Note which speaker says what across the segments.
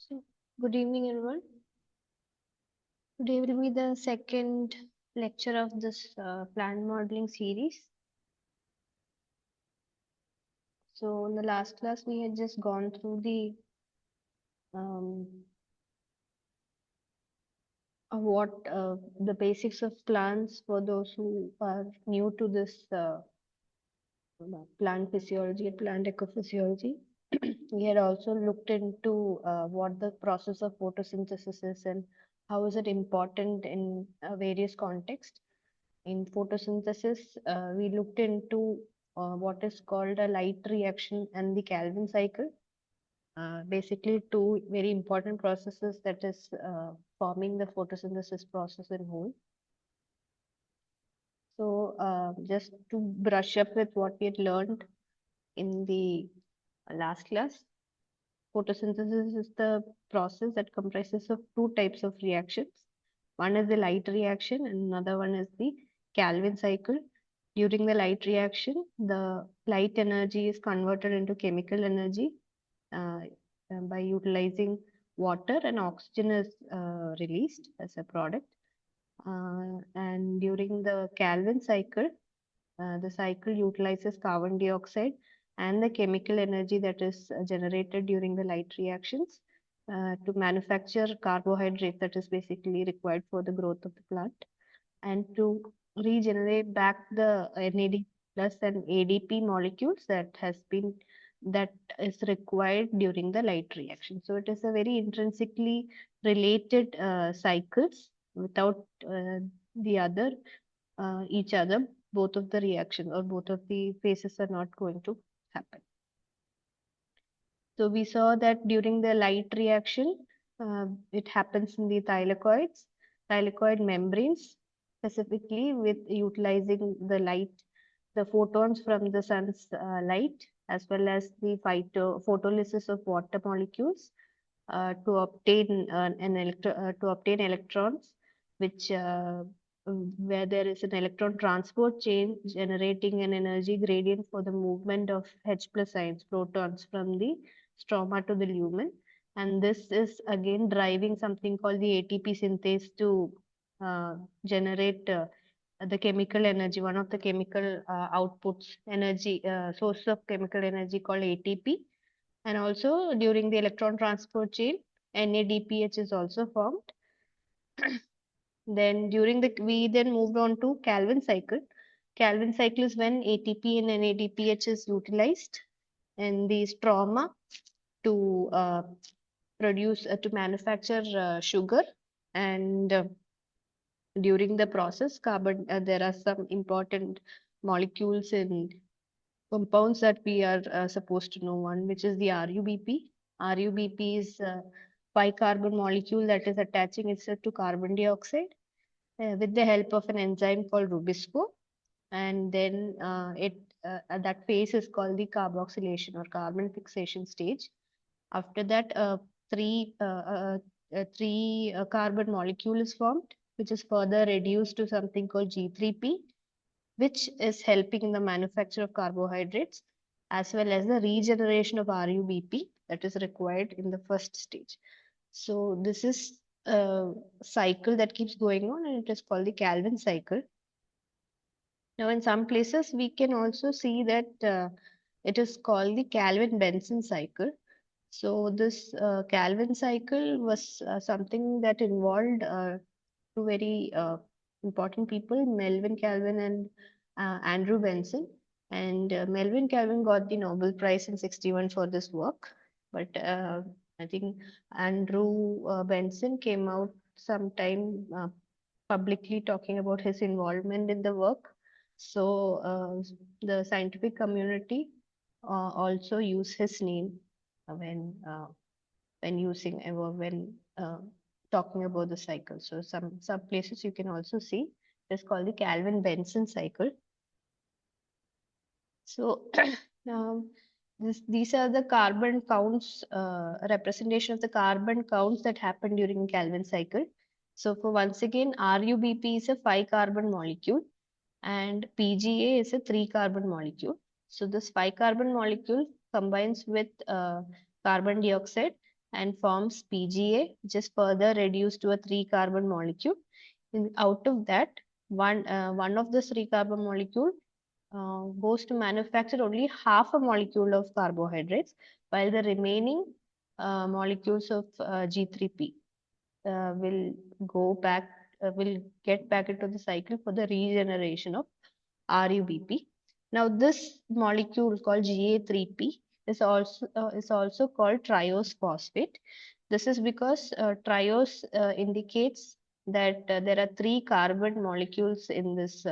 Speaker 1: So, good evening, everyone. Today will be the second lecture of this plant modeling series. So, in the last class, we had just gone through um, the basics of plants for those who are new to this plant physiology and plant ecophysiology. We had also looked into what the process of photosynthesis is and how is it important in various contexts. In photosynthesis, we looked into what is called a light reaction and the Calvin cycle. Basically, two very important processes that is forming the photosynthesis process in whole. So, just to brush up with what we had learned in the last class, photosynthesis is the process that comprises of two types of reactions. One is the light reaction and another one is the Calvin cycle. During the light reaction, the light energy is converted into chemical energy uh, by utilizing water, and oxygen is released as a product. And during the Calvin cycle, the cycle utilizes carbon dioxide and the chemical energy that is generated during the light reactions to manufacture carbohydrates that is basically required for the growth of the plant and to regenerate back the NAD plus and ADP molecules that is required during the light reaction. So it is a very intrinsically related cycles without the other each other. Both of the reactions or both of the phases are not going to happen. So we saw that during the light reaction, it happens in the thylakoid membranes, specifically with utilizing the light, the photons from the sun's light, as well as the photolysis of water molecules to obtain to obtain electrons, which where there is an electron transport chain generating an energy gradient for the movement of H plus ions, protons from the stroma to the lumen. And this is again driving something called the ATP synthase to generate the chemical energy, one of the chemical outputs, energy, source of chemical energy called ATP. And also during the electron transport chain, NADPH is also formed. Then we then moved on to Calvin cycle. Calvin cycle is when ATP and NADPH is utilized in the stroma to to manufacture sugar. And during the process, there are some important molecules in compounds that we are supposed to know. One, which is the RUBP. RUBP is a bicarbon molecule that is attaching itself to carbon dioxide with the help of an enzyme called Rubisco. And then that phase is called the carboxylation or carbon fixation stage. After that, three carbon molecule is formed, which is further reduced to something called G3P, which is helping in the manufacture of carbohydrates as well as the regeneration of RUBP that is required in the first stage. So this is a cycle that keeps going on and it is called the Calvin cycle. Now in some places we can also see that it is called the Calvin-Benson cycle. So this Calvin cycle was something that involved two very important people, Melvin Calvin and Andrew Benson. And Melvin Calvin got the Nobel Prize in 61 for this work. But I think Andrew Benson came out sometime publicly talking about his involvement in the work. So the scientific community also use his name when using or when talking about the cycle. So some places you can also see it's called the Calvin-Benson cycle. So these are the carbon counts, representation of the carbon counts that happen during Calvin cycle. So for once again, RUBP is a 5-carbon molecule and PGA is a 3-carbon molecule. So this 5-carbon molecule combines with carbon dioxide and forms PGA, which is further reduced to a 3-carbon molecule. Out of that, one of the 3-carbon molecule goes to manufacture only half a molecule of carbohydrates, while the remaining molecules of G3P will go back, will get back into the cycle for the regeneration of RUBP. Now, this molecule called GA3P is also called triose phosphate. This is because triose indicates that there are 3 carbon molecules in this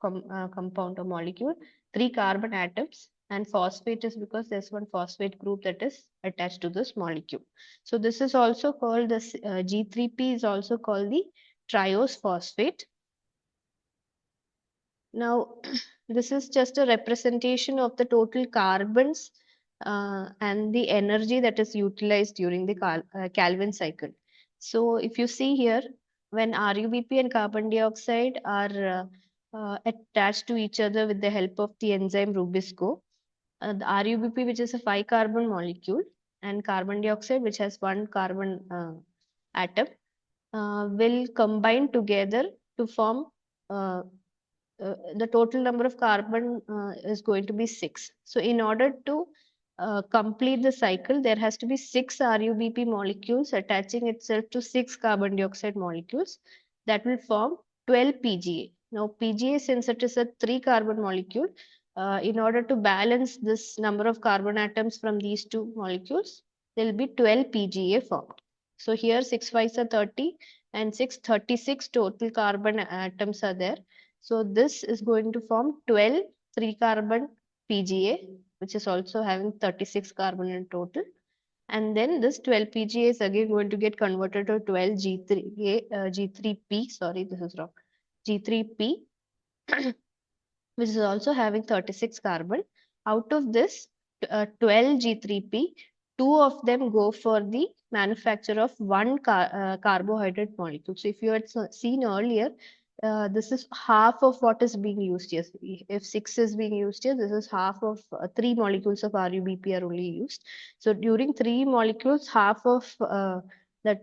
Speaker 1: compound or molecule, 3 carbon atoms, and phosphate is because there's one phosphate group that is attached to this molecule. So this is also called this G3P is also called the triose phosphate. Now, this is just a representation of the total carbons and the energy that is utilized during the Calvin cycle. So, if you see here, when RUBP and carbon dioxide are attached to each other with the help of the enzyme Rubisco, the RUBP, which is a 5-carbon molecule, and carbon dioxide, which has 1 carbon atom, will combine together to form the total number of carbon is going to be 6. So in order to complete the cycle, there has to be 6 RUBP molecules attaching itself to 6 carbon dioxide molecules that will form 12 PGA. Now PGA, since it is a 3-carbon molecule, in order to balance this number of carbon atoms from these two molecules, there will be 12 PGA formed. So here 6 5s are 30 and 636 total carbon atoms are there. So this is going to form 12 3-carbon PGA, which is also having 36 carbon in total. And then this 12 PGA is again going to get converted to 12 G3P, sorry, this is wrong, G3P, which is also having 36 carbon. Out of this 12 G3P, 2 of them go for the manufacture of one carbohydrate molecule. So if you had seen earlier, this is half of what is being used here. If 6 is being used here, this is half of 3 molecules of RUBP are only used. So during 3 molecules, half of the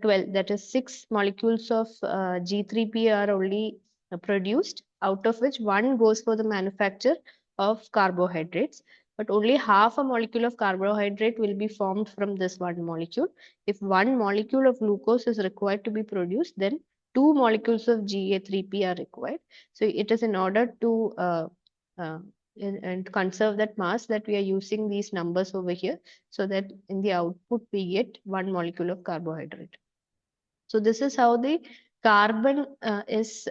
Speaker 1: 12, that is 6 molecules of G3P are only produced, out of which 1 goes for the manufacture of carbohydrates. But only half a molecule of carbohydrate will be formed from this one molecule. If 1 molecule of glucose is required to be produced, then 2 molecules of GA3P are required. So it is in order to and conserve that mass that we are using these numbers over here, so that in the output we get 1 molecule of carbohydrate. So this is how the carbon is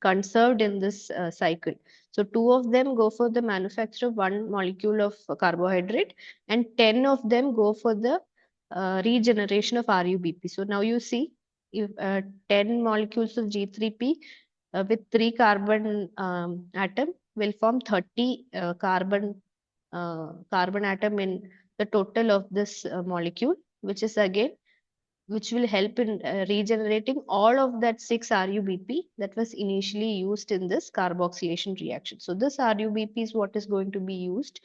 Speaker 1: conserved in this cycle. So 2 of them go for the manufacture of 1 molecule of carbohydrate, and 10 of them go for the regeneration of RUBP. So now you see, if 10 molecules of G3P with 3 carbon atom will form 30 carbon atom in the total of this molecule, which is again which will help in regenerating all of that 6 RUBP that was initially used in this carboxylation reaction. So this RUBP is what is going to be used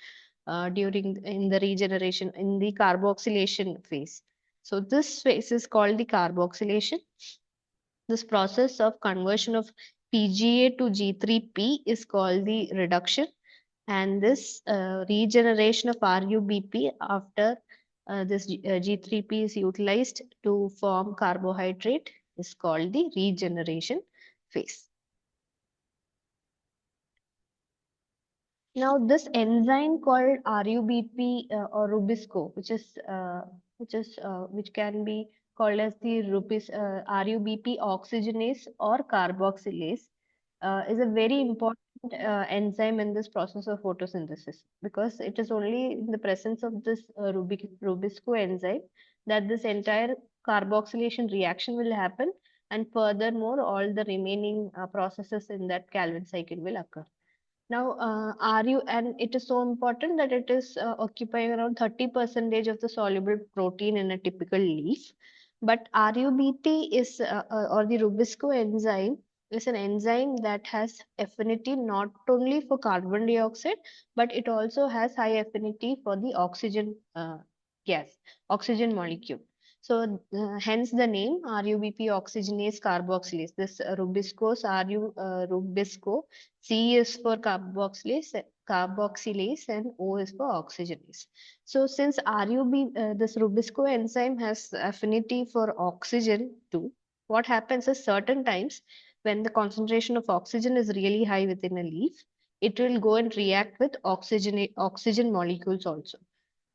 Speaker 1: during in the regeneration in the carboxylation phase. So this phase is called the carboxylation. This process of conversion of PGA to G3P is called the reduction, and this regeneration of RUBP after this G3P is utilized to form carbohydrate is called the regeneration phase. Now this enzyme called RUBP or Rubisco, which can be called as the RUBP oxygenase or carboxylase, is a very important enzyme in this process of photosynthesis, because it is only in the presence of this Rubisco enzyme that this entire carboxylation reaction will happen, and furthermore all the remaining processes in that Calvin cycle will occur. Now, and it is so important that it is occupying around 30% of the soluble protein in a typical leaf. But RUBP is, or the Rubisco enzyme, is an enzyme that has affinity not only for carbon dioxide, but it also has high affinity for the oxygen gas, oxygen molecule. So hence the name RUBP oxygenase carboxylase. This Rubisco. C is for carboxylase, and O is for oxygenase. So since this Rubisco enzyme has affinity for oxygen too, what happens is certain times when the concentration of oxygen is really high within a leaf, it will go and react with oxygen molecules also.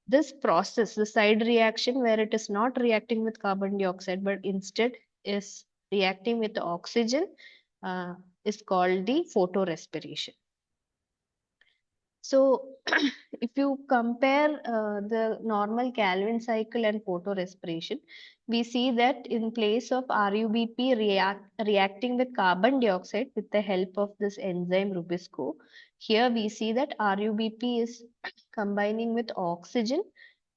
Speaker 1: This process, the side reaction where it is not reacting with carbon dioxide but instead is reacting with the oxygen, uh, is called the photorespiration. So, if you compare the normal Calvin cycle and photorespiration, we see that in place of RUBP reacting with carbon dioxide with the help of this enzyme Rubisco, here we see that RUBP is combining with oxygen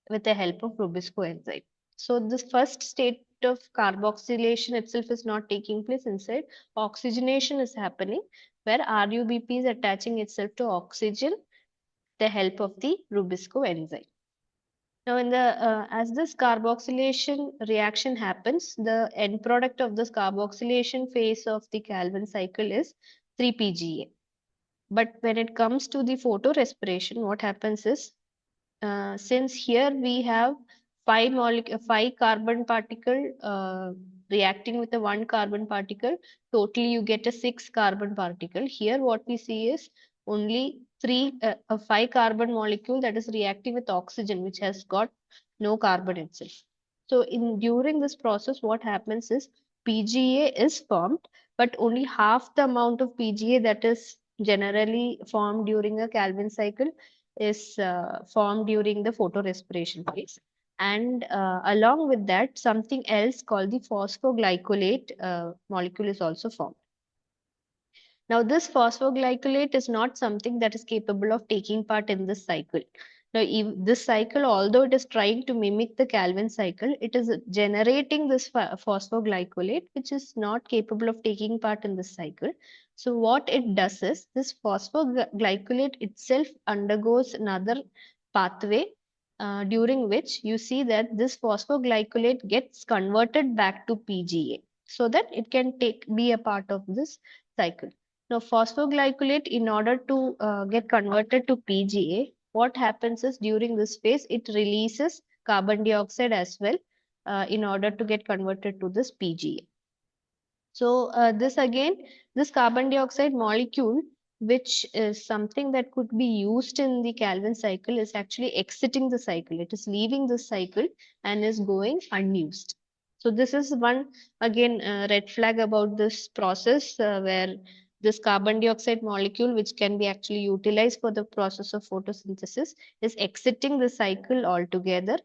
Speaker 1: with the help of Rubisco enzyme. So the first state of carboxylation itself is not taking place inside. Oxygenation is happening where RUBP is attaching itself to oxygen with the help of the Rubisco enzyme. Now, as this carboxylation reaction happens, the end product of this carboxylation phase of the Calvin cycle is 3-PGA. But when it comes to the photorespiration, what happens is since here we have five carbon particle reacting with a one carbon particle, totally you get a 6 carbon particle. Here what we see is only a 5 carbon molecule that is reacting with oxygen, which has got no carbon itself. So during this process, what happens is PGA is formed, but only half the amount of PGA that is generally formed during a Calvin cycle is formed during the photorespiration phase. And along with that, something else called the phosphoglycolate molecule is also formed. Now, this phosphoglycolate is not something that is capable of taking part in this cycle. Now, this cycle, although it is trying to mimic the Calvin cycle, it is generating this phosphoglycolate, which is not capable of taking part in this cycle. So, what it does is this phosphoglycolate itself undergoes another pathway during which you see that this phosphoglycolate gets converted back to PGA so that it can be a part of this cycle. Now, phosphoglycolate, in order to get converted to PGA, what happens is during this phase, it releases carbon dioxide as well in order to get converted to this PGA. So, this carbon dioxide molecule, which is something that could be used in the Calvin cycle, is actually exiting the cycle. It is leaving the cycle and is going unused. So, this is one, again, red flag about this process where this carbon dioxide molecule, which can be actually utilized for the process of photosynthesis, is exiting the cycle altogether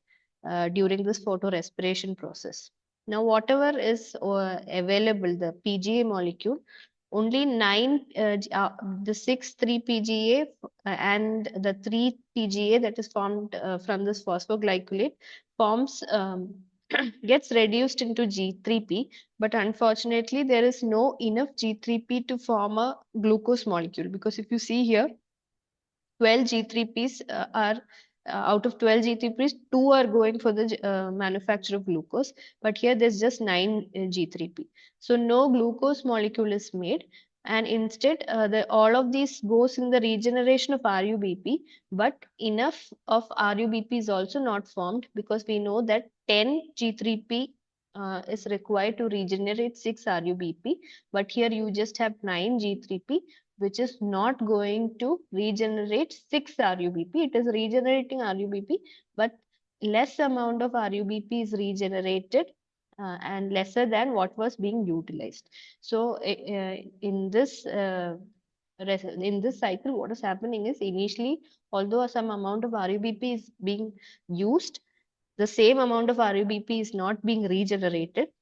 Speaker 1: during this photorespiration process. Now, whatever is available, the PGA molecule, only the 6,3-PGA and the 3-PGA that is formed from this phosphoglycolate forms gets reduced into G3P, but unfortunately there is no enough G3P to form a glucose molecule, because if you see here 12 G3Ps are out of 12 G3Ps, 2 are going for the manufacture of glucose, but here there's just 9 G3P. So no glucose molecule is made, and instead all of these goes in the regeneration of RUBP, but enough of RUBP is also not formed, because we know that 10 G3P is required to regenerate 6 RUBP, but here you just have 9 G3P, which is not going to regenerate 6 RUBP. It is regenerating RUBP, but less amount of RUBP is regenerated and lesser than what was being utilized. So in this cycle, what is happening is initially, although some amount of RUBP is being used, the same amount of RUBP is not being regenerated.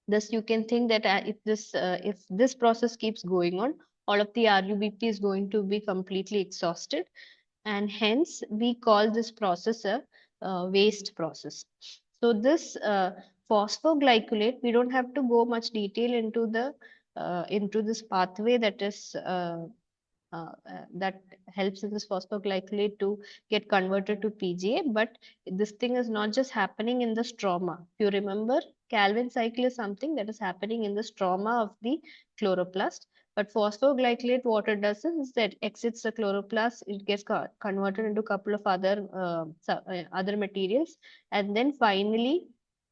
Speaker 1: Thus, you can think that if this process keeps going on, all of the RUBP is going to be completely exhausted, and hence we call this process a waste process. So this phosphoglycolate, we don't have to go much detail into this pathway that is that helps in this phosphoglycolate to get converted to PGA. But this thing is not just happening in the stroma. If you remember, Calvin cycle is something that is happening in the stroma of the chloroplast. But phosphoglycolate, what it does is that exits the chloroplast, it gets converted into a couple of other materials, and then finally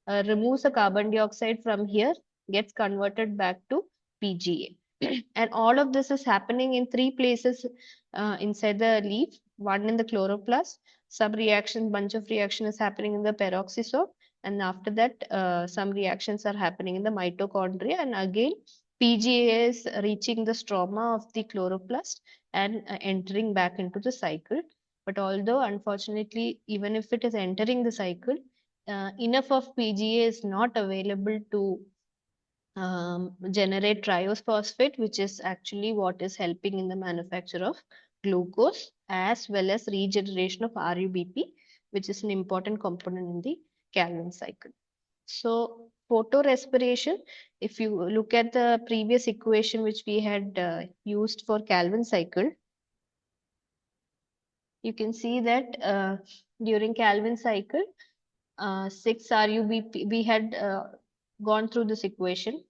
Speaker 1: removes the carbon dioxide from here, gets converted back to PGA. And all of this is happening in three places inside the leaf. One in the chloroplast, some reaction, bunch of reaction is happening in the peroxisome, and after that, some reactions are happening in the mitochondria, and again, PGA is reaching the stroma of the chloroplast and entering back into the cycle. But although, unfortunately, even if it is entering the cycle, enough of PGA is not available to generate triose phosphate, which is actually what is helping in the manufacture of glucose as well as regeneration of RUBP, which is an important component in the Calvin cycle. So photorespiration, if you look at the previous equation which we had used for Calvin cycle, you can see that during Calvin cycle, 6 RUBP, we had gone through this equation,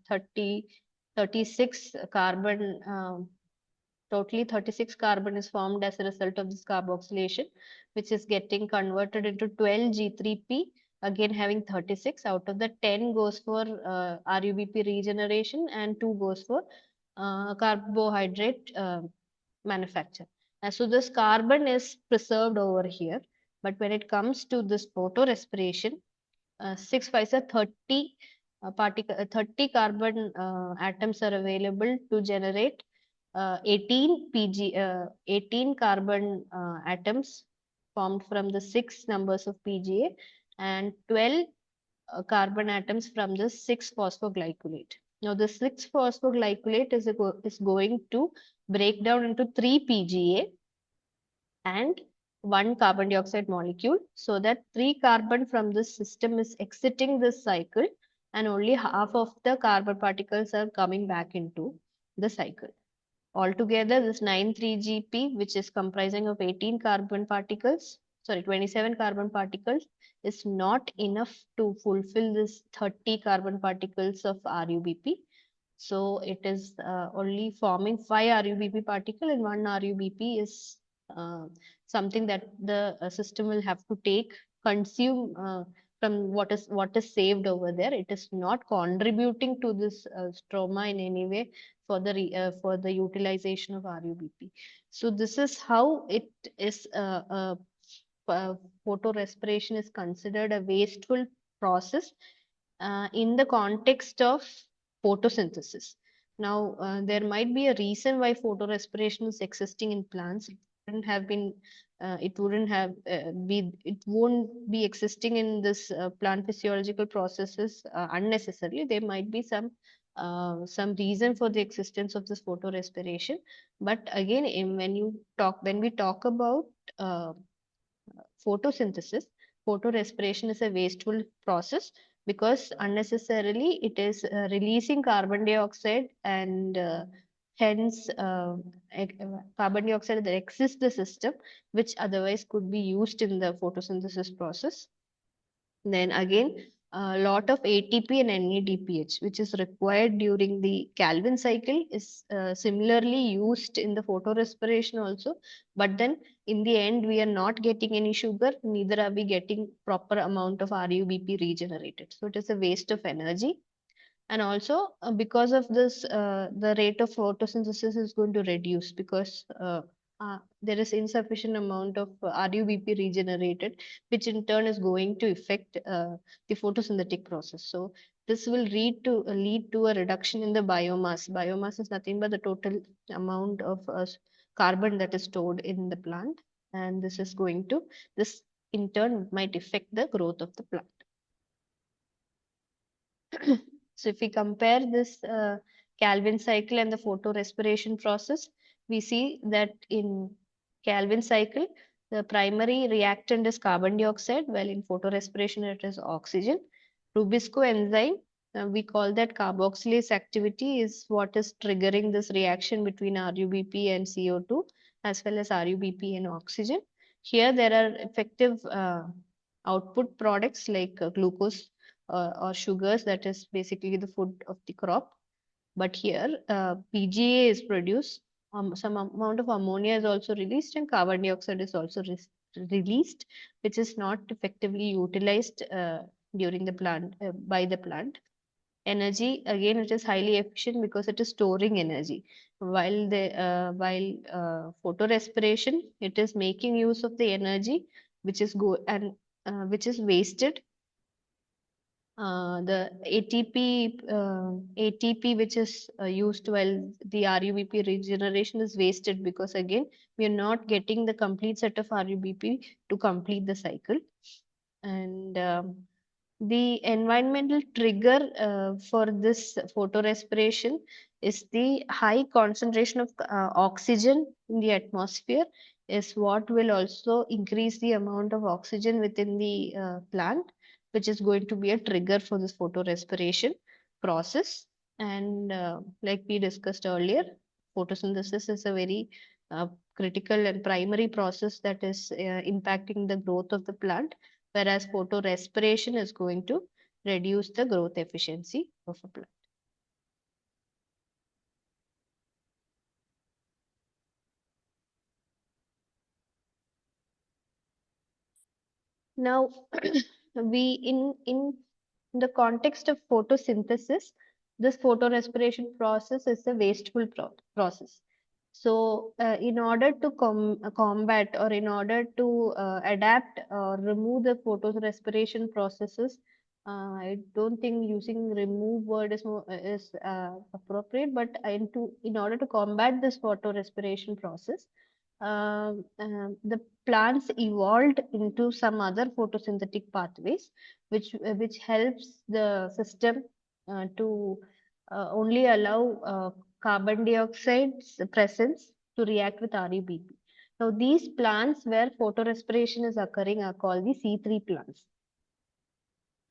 Speaker 1: 30, 36 carbon, totally 36 carbon is formed as a result of this carboxylation, which is getting converted into 12 G3P, again having 36. Out of the 10 goes for RUBP regeneration and 2 goes for carbohydrate manufacture. So this carbon is preserved over here. But when it comes to this photorespiration, 6 5 30 30 carbon atoms are available to generate 18 carbon atoms formed from the 6 numbers of PGA and 12 carbon atoms from the 6 phosphoglycolate. Now the 6 phosphoglycolate is going to break down into 3 PGA and 1 carbon dioxide molecule, so that 3 carbon from this system is exiting this cycle and only half of the carbon particles are coming back into the cycle. Altogether, this 9,3-GP, which is comprising of 18 carbon particles, 27 carbon particles, is not enough to fulfill this 30 carbon particles of RUBP. So it is only forming 5 RUBP particle, and 1 RUBP is something that the system will have to consume from what is saved over there. It is not contributing to this stroma in any way for the utilization of RUBP. So this is how it is. Photorespiration is considered a wasteful process in the context of photosynthesis. Now, there might be a reason why photorespiration is existing in plants. It won't be existing in this plant physiological processes unnecessarily. There might be some reason for the existence of this photorespiration. But again, when we talk about photosynthesis, photorespiration is a wasteful process because unnecessarily it is releasing carbon dioxide, and hence carbon dioxide that exits the system, which otherwise could be used in the photosynthesis process. Then again, a lot of ATP and NADPH, which is required during the Calvin cycle, is similarly used in the photorespiration also. But then in the end, we are not getting any sugar, neither are we getting proper amount of RUBP regenerated. So it is a waste of energy. And also because of this, the rate of photosynthesis is going to reduce because there is insufficient amount of RUBP regenerated, which in turn is going to affect the photosynthetic process. So this will lead to a reduction in the biomass. Biomass is nothing but the total amount of carbon that is stored in the plant, and this in turn might affect the growth of the plant. So if we compare this Calvin cycle and the photorespiration process, we see that in Calvin cycle, the primary reactant is carbon dioxide, while in photorespiration it is oxygen. Rubisco enzyme we call that carboxylase activity is what is triggering this reaction between RUBP and CO2 as well as RUBP and oxygen. Here there are effective output products like glucose or sugars, that is basically the food of the crop. But here PGA is produced, some amount of ammonia is also released, and carbon dioxide is also released, which is not effectively utilized during the plant by the plant. Energy, again, it is highly efficient because it is storing energy. While photorespiration, it is making use of the energy which is which is wasted. The ATP which is used while the RUBP regeneration is wasted, because again we are not getting the complete set of RUBP to complete the cycle. And the environmental trigger for this photorespiration is the high concentration of oxygen in the atmosphere, is what will also increase the amount of oxygen within the plant, which is going to be a trigger for this photorespiration process. And like we discussed earlier, photosynthesis is a very critical and primary process that is impacting the growth of the plant, whereas photorespiration is going to reduce the growth efficiency of a plant. Now, we in the context of photosynthesis, this photorespiration process is a wasteful process. So, in order to combat, or in order to adapt or remove the photorespiration processes, I don't think using remove word is appropriate. But in order to combat this photorespiration process, the plants evolved into some other photosynthetic pathways, which helps the system to only allow carbon dioxide's presence to react with RUBP. Now, these plants where photorespiration is occurring are called the C3 plants.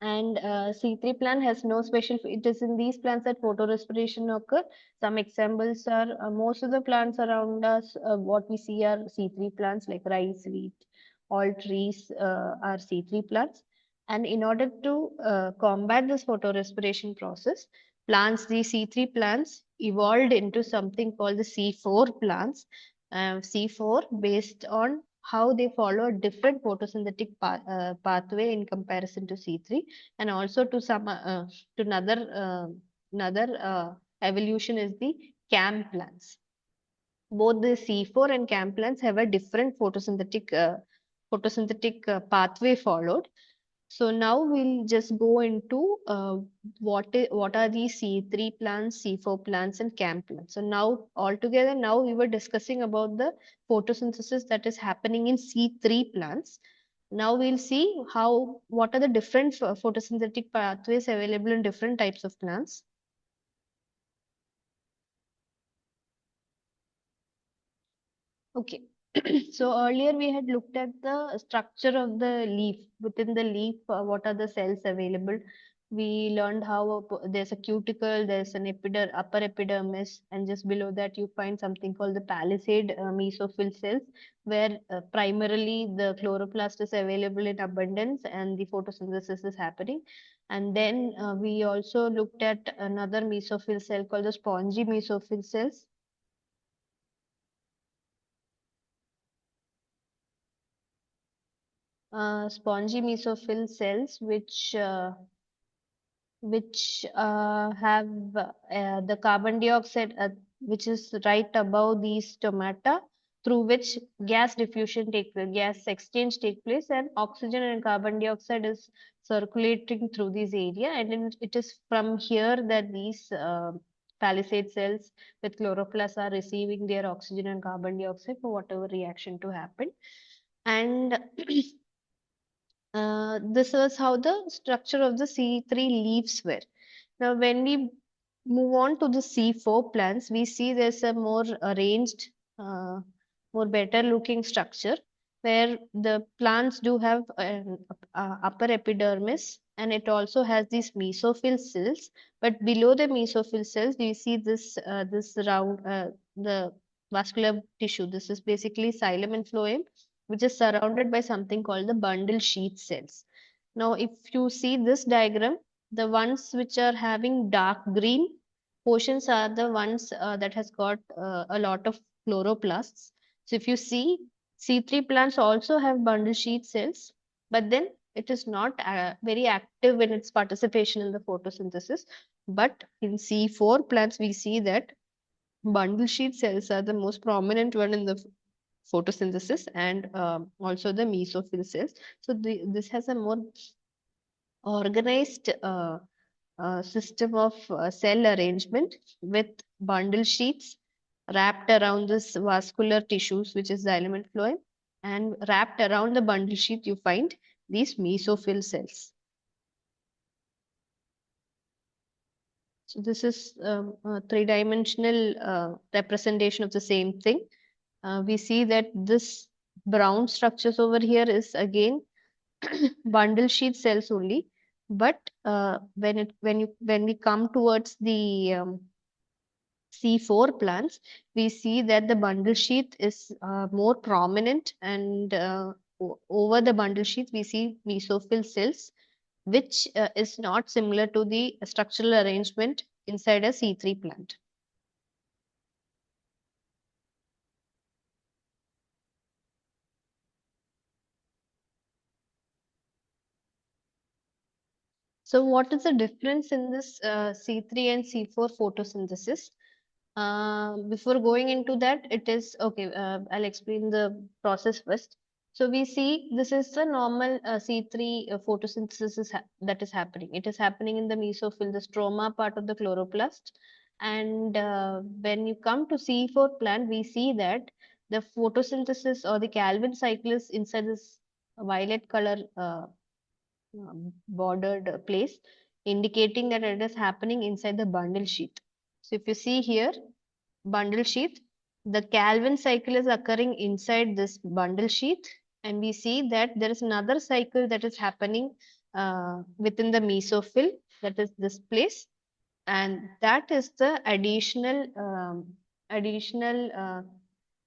Speaker 1: And C3 plant has no special, it is in these plants that photorespiration occur. Some examples are most of the plants around us, what we see are C3 plants like rice, wheat, all trees are C3 plants. And in order to combat this photorespiration process, these C3 plants evolved into something called the C4 plants. C4 based on how they follow a different photosynthetic pathway in comparison to C3, and also to another evolution is the CAM plants. Both the C4 and CAM plants have a different photosynthetic pathway followed. So now we'll just go into what are these C3 plants, C4 plants, and CAM plants. So now altogether, now we were discussing about the photosynthesis that is happening in C3 plants. Now we'll see what are the different photosynthetic pathways available in different types of plants. Okay. So earlier we had looked at the structure of the leaf. Within the leaf, what are the cells available? We learned how there's a cuticle, there's an upper epidermis, and just below that you find something called the palisade mesophyll cells, where primarily the chloroplast is available in abundance and the photosynthesis is happening. And then we also looked at another mesophyll cell called the spongy mesophyll cells. Spongy mesophyll cells, which have the carbon dioxide, which is right above these stomata, through which gas diffusion gas exchange take place, and oxygen and carbon dioxide is circulating through this area, and it is from here that these palisade cells with chloroplasts are receiving their oxygen and carbon dioxide for whatever reaction to happen. And this was how the structure of the C3 leaves were. Now, when we move on to the C4 plants, we see there's a more arranged, more better looking structure, where the plants do have an upper epidermis and it also has these mesophyll cells. But below the mesophyll cells, we see this round the vascular tissue. This is basically xylem and phloem, which is surrounded by something called the bundle sheath cells. Now, if you see this diagram, the ones which are having dark green portions are the ones that has got a lot of chloroplasts. So if you see, C3 plants also have bundle sheath cells, but then it is not very active in its participation in the photosynthesis. But in C4 plants, we see that bundle sheath cells are the most prominent one in the photosynthesis, and also the mesophyll cells. So this has a more organized system of cell arrangement with bundle sheets wrapped around this vascular tissues, which is xylem and phloem, and wrapped around the bundle sheet, you find these mesophyll cells. So this is a three-dimensional representation of the same thing. We see that this brown structures over here is again bundle sheet cells only, but when we come towards the C4 plants, we see that the bundle sheath is more prominent, and over the bundle sheath we see mesophyll cells, which is not similar to the structural arrangement inside a C3 plant. So what is the difference in this C3 and C4 photosynthesis? Before going into that, it is okay. I'll explain the process first. So we see this is the normal C3 photosynthesis that is happening. It is happening in the mesophyll, the stroma part of the chloroplast. And when you come to C4 plant, we see that the photosynthesis or the Calvin cycle is inside this violet color bordered place, indicating that it is happening inside the bundle sheath. So if you see here, bundle sheath, the Calvin cycle is occurring inside this bundle sheath, and we see that there is another cycle that is happening within the mesophyll, that is this place, and that is the additional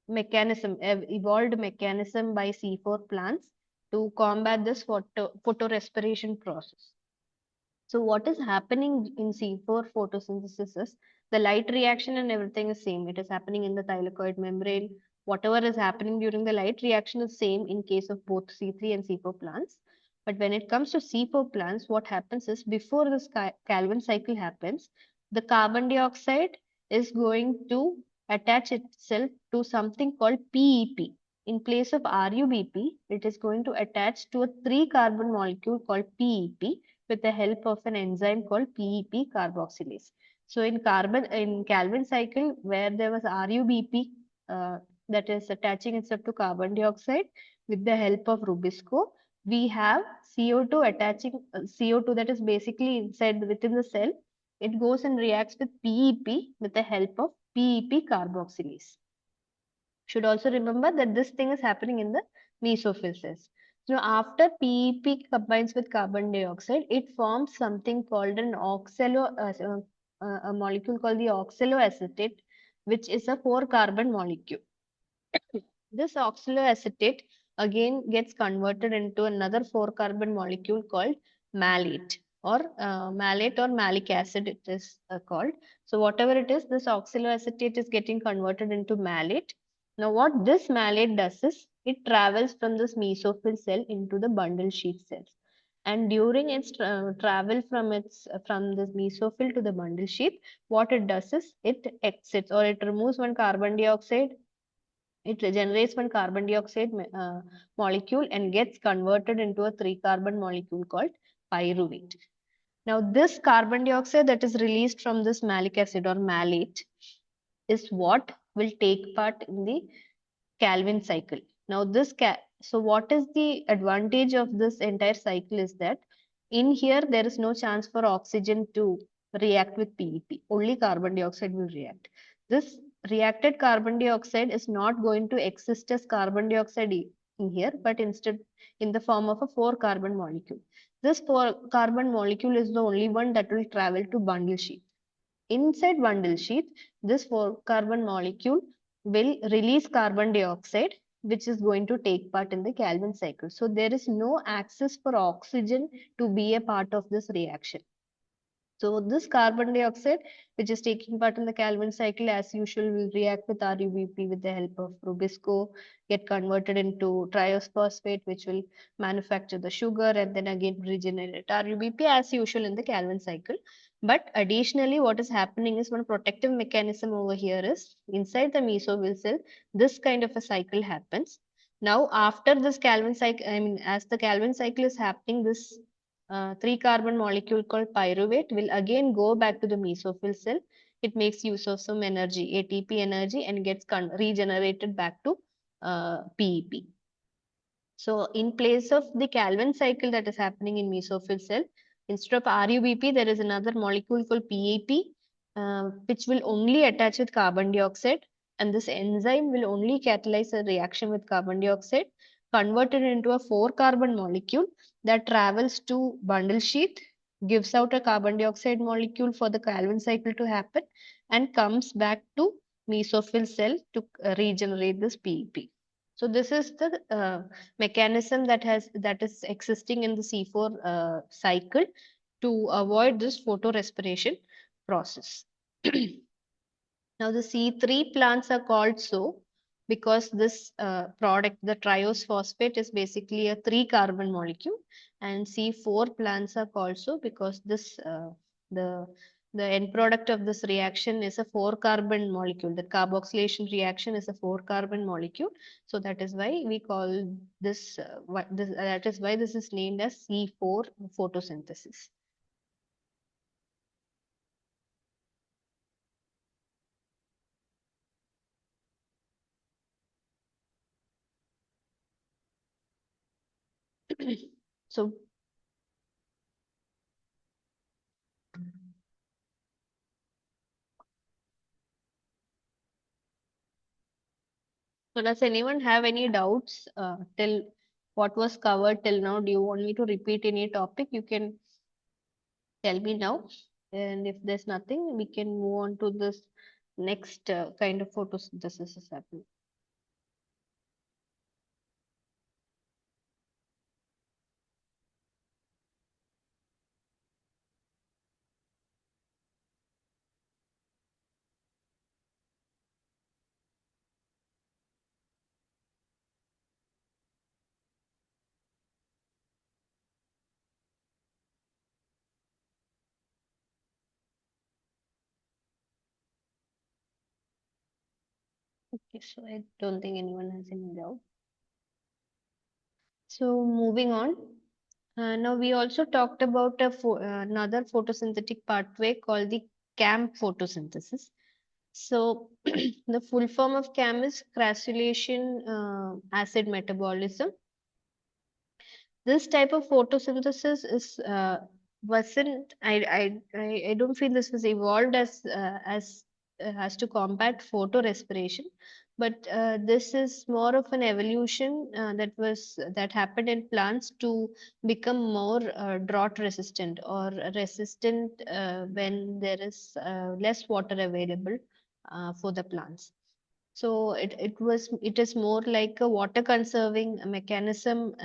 Speaker 1: mechanism, evolved mechanism by C4 plants to combat this photorespiration process. So what is happening in C4 photosynthesis is the light reaction and everything is same. It is happening in the thylakoid membrane. Whatever is happening during the light reaction is same in case of both C3 and C4 plants. But when it comes to C4 plants, what happens is before this Calvin cycle happens, the carbon dioxide is going to attach itself to something called PEP. In place of RUBP, it is going to attach to a 3-carbon molecule called PEP with the help of an enzyme called PEP carboxylase. So in Calvin cycle, where there was RUBP that is attaching itself to carbon dioxide with the help of Rubisco, we have CO2 attaching CO2 that is basically inside within the cell. It goes and reacts with PEP with the help of PEP carboxylase. Should also remember that this thing is happening in the mesophyll cells. So after PEP combines with carbon dioxide, it forms something called an a molecule called the oxaloacetate, which is a 4-carbon molecule. This oxaloacetate again gets converted into another 4-carbon molecule called malate malate or malic acid it is called. So whatever it is, this oxaloacetate is getting converted into malate. Now what this malate does is it travels from this mesophyll cell into the bundle sheath cells. And during its travel from this mesophyll to the bundle sheath, what it does is it exits or it removes one carbon dioxide. It generates one carbon dioxide molecule and gets converted into a 3-carbon molecule called pyruvate. Now, this carbon dioxide that is released from this malic acid or malate is what will take part in the Calvin cycle. Now, so what is the advantage of this entire cycle is that in here there is no chance for oxygen to react with PEP. Only carbon dioxide will react. This reacted carbon dioxide is not going to exist as carbon dioxide in here, but instead in the form of a 4-carbon molecule. This 4-carbon molecule is the only one that will travel to bundle sheath. Inside bundle sheath, this 4-carbon molecule will release carbon dioxide, which is going to take part in the Calvin cycle. So there is no access for oxygen to be a part of this reaction. So this carbon dioxide, which is taking part in the Calvin cycle, as usual, will react with RUBP with the help of Rubisco, get converted into triose phosphate, which will manufacture the sugar and then again regenerate RUBP as usual in the Calvin cycle. But additionally, what is happening is one protective mechanism over here is inside the mesophyll cell, this kind of a cycle happens. Now, after this Calvin cycle, as the Calvin cycle is happening, this 3-carbon molecule called pyruvate will again go back to the mesophyll cell. It makes use of some energy, ATP energy, and gets regenerated back to PEP. So in place of the Calvin cycle that is happening in mesophyll cell, instead of RUBP, there is another molecule called PEP, which will only attach with carbon dioxide. And this enzyme will only catalyze a reaction with carbon dioxide, convert it into a 4-carbon molecule that travels to bundle sheath, gives out a carbon dioxide molecule for the Calvin cycle to happen, and comes back to mesophyll cell to regenerate this PEP. So this is the mechanism that is existing in the C4 cycle to avoid this photorespiration process. Now the C3 plants are called so because this product, the triose phosphate, is basically a 3-carbon molecule, and C4 plants are called so because this the the end product of this reaction is a 4-carbon molecule. The carboxylation reaction is a 4-carbon molecule, so that is why we call this, that is why this is named as C4 photosynthesis. So does anyone have any doubts till what was covered till now? Do you want me to repeat any topic? You can tell me now. And if there's nothing, we can move on to this next kind of photosynthesis is happening. Okay, so I don't think anyone has any doubt. So moving on. Now we also talked about another photosynthetic pathway called the CAM photosynthesis. So the full form of CAM is crassulation acid metabolism. This type of photosynthesis is wasn't I don't feel this was evolved as to combat photorespiration, but this is more of an evolution that happened in plants to become more drought resistant or resistant when there is less water available for the plants. So it is more like a water conserving mechanism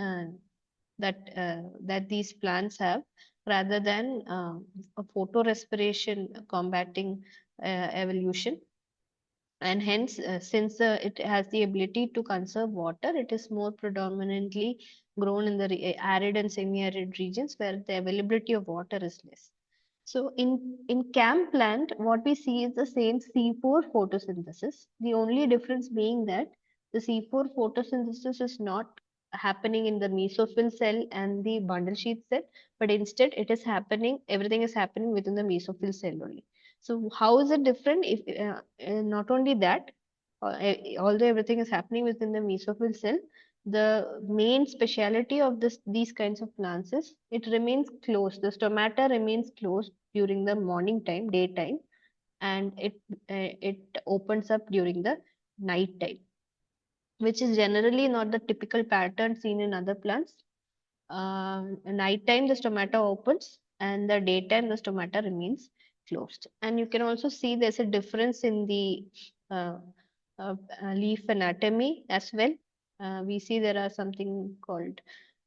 Speaker 1: that these plants have rather than a photorespiration combating evolution. And hence, since it has the ability to conserve water, it is more predominantly grown in the arid and semi-arid regions where the availability of water is less. So in CAM plant, what we see is the same C4 photosynthesis. The only difference being that the C4 photosynthesis is not happening in the mesophyll cell and the bundle sheath cell, but instead everything is happening within the mesophyll cell only. So how is it different? If not only that, although everything is happening within the mesophyll cell, the main speciality of these kinds of plants is it remains closed. The stomata remains closed during the morning time, daytime, and it opens up during the night time. which is generally not the typical pattern seen in other plants. Nighttime the stomata opens and the daytime the stomata remains closed. And you can also see there's a difference in the uh, leaf anatomy as well. We see there are something called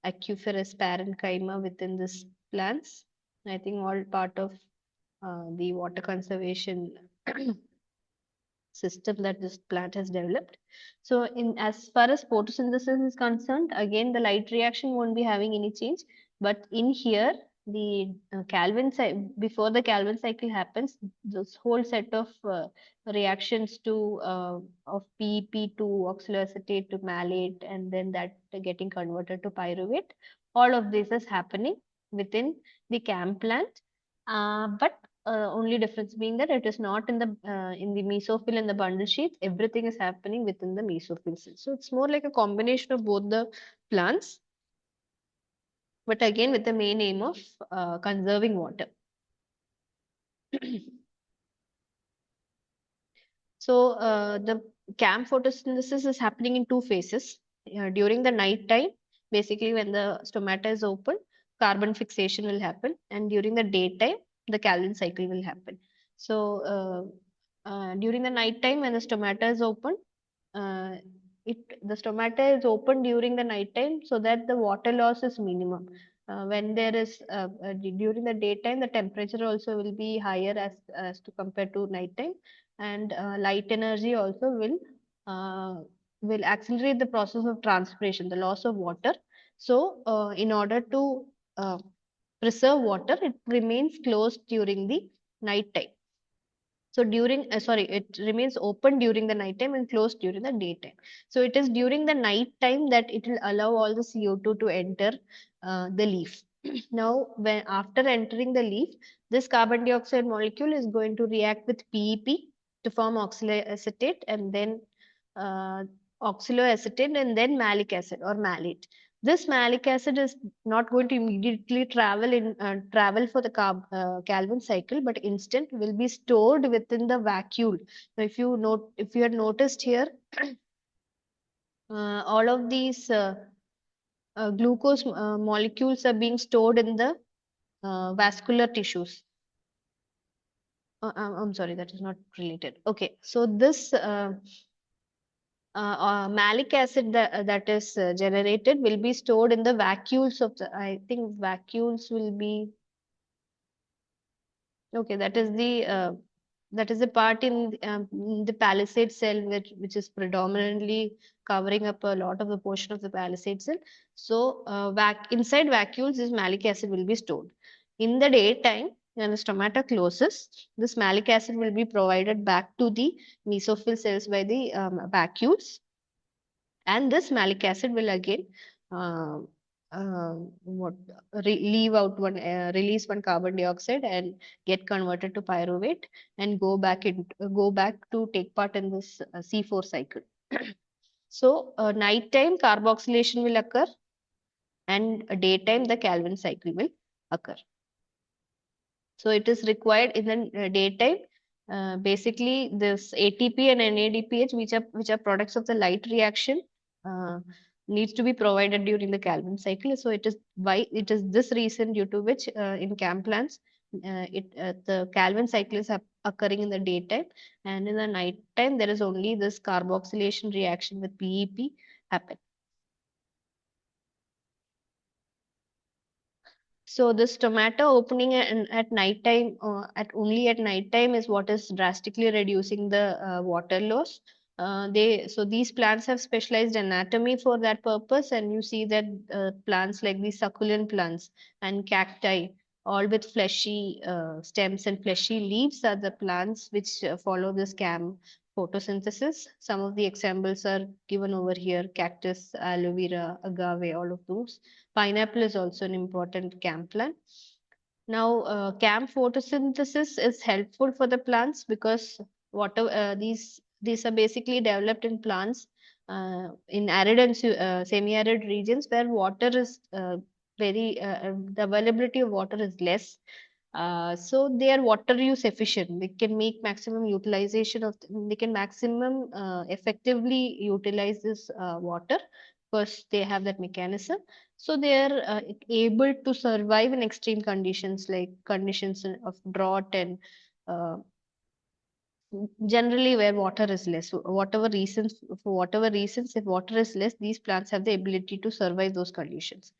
Speaker 1: acuferous parenchyma within this plants. I think all part of the water conservation system that this plant has developed. So in as far as photosynthesis is concerned, again the light reaction won't be having any change. But in here, the Calvin before the Calvin cycle happens, this whole set of reactions to of PEP to oxaloacetate to malate, and then that getting converted to pyruvate. All of this is happening within the CAM plant. But only difference being that it is not in the mesophyll and the bundle sheath. Everything is happening within the mesophyll cell. So it's more like a combination of both the plants, but again with the main aim of conserving water. So the CAM photosynthesis is happening in two phases. During the night time, basically when the stomata is open, carbon fixation will happen, and during the daytime, the Calvin cycle will happen. So during the night time, when the stomata is open, uh, the stomata is open during the night time so that the water loss is minimum. When there is during the daytime, the temperature also will be higher as to compared to night time, and light energy also will accelerate the process of transpiration, the loss of water. So in order to preserve water, it remains closed during the night time. So it remains open during the night time and closed during the daytime. So it is during the night time that it will allow all the CO2 to enter the leaf. Now, when after entering the leaf, this carbon dioxide molecule is going to react with PEP to form oxaloacetate, and then uh, oxaloacetate, and then malic acid or malate. This malic acid is not going to immediately travel for the Calvin cycle, but instead will be stored within the vacuole. So if you had noticed here, all of these glucose molecules are being stored in the vascular tissues. I'm sorry, that is not related. Okay, so this malic acid that is generated will be stored in the vacuoles of the, I think vacuoles will be, okay, that is the part in the palisade cell which is predominantly covering up a lot of the portion of the palisade cell. So inside vacuoles, this malic acid will be stored. In the daytime, when the stomata closes, this malic acid will be provided back to the mesophyll cells by the vacuoles, and this malic acid will again uh, what release one carbon dioxide and get converted to pyruvate and go back to take part in this C4 cycle. So nighttime carboxylation will occur, and daytime the Calvin cycle will occur. So it is required in the daytime. Basically, this ATP and NADPH, which are products of the light reaction, uh, needs to be provided during the Calvin cycle. So it is this reason due to which in CAM plants, the Calvin cycle is occurring in the daytime, and in the night time there is only this carboxylation reaction with PEP happen. So this stomata opening at night time, at night time, is what is drastically reducing the water loss. These plants have specialized anatomy for that purpose, and you see that plants like these succulent plants and cacti, all with fleshy stems and fleshy leaves, are the plants which follow this CAM photosynthesis. Some of the examples are given over here: cactus, aloe vera, agave, all of those. Pineapple is also an important CAM plant. Now, CAM photosynthesis is helpful for the plants because water these are basically developed in plants in arid and semi-arid regions where water is the availability of water is less. So they are water use efficient. They can make maximum utilization of, they can maximum effectively utilize this water because they have that mechanism. So they are able to survive in extreme conditions like conditions of drought and uh, generally where water is less. Whatever reasons, for whatever reasons, if water is less, these plants have the ability to survive those conditions.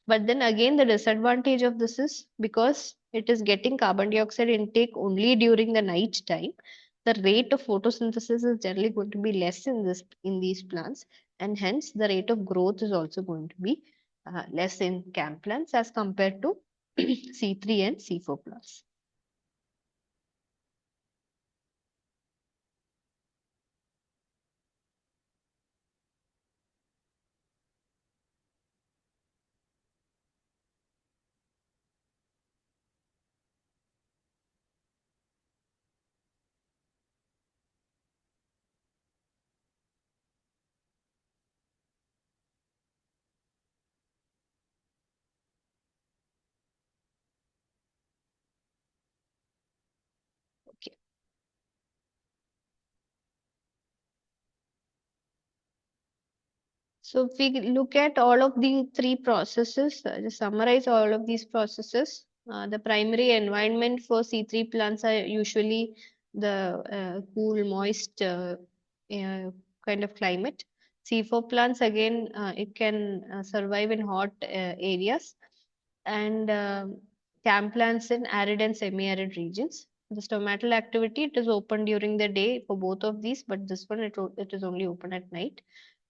Speaker 1: But then again, the disadvantage of this is because it is getting carbon dioxide intake only during the night time, the rate of photosynthesis is generally going to be less in these plants, and hence the rate of growth is also going to be less in CAM plants as compared to C3 and C4 plants. Okay. So if we look at all of the three processes, just summarize all of these processes. The primary environment for C3 plants are usually the cool, moist uh, kind of climate. C4 plants again, it can survive in hot areas, and CAM plants in arid and semi-arid regions. The stomatal activity, it is open during the day for both of these, but this one it is only open at night.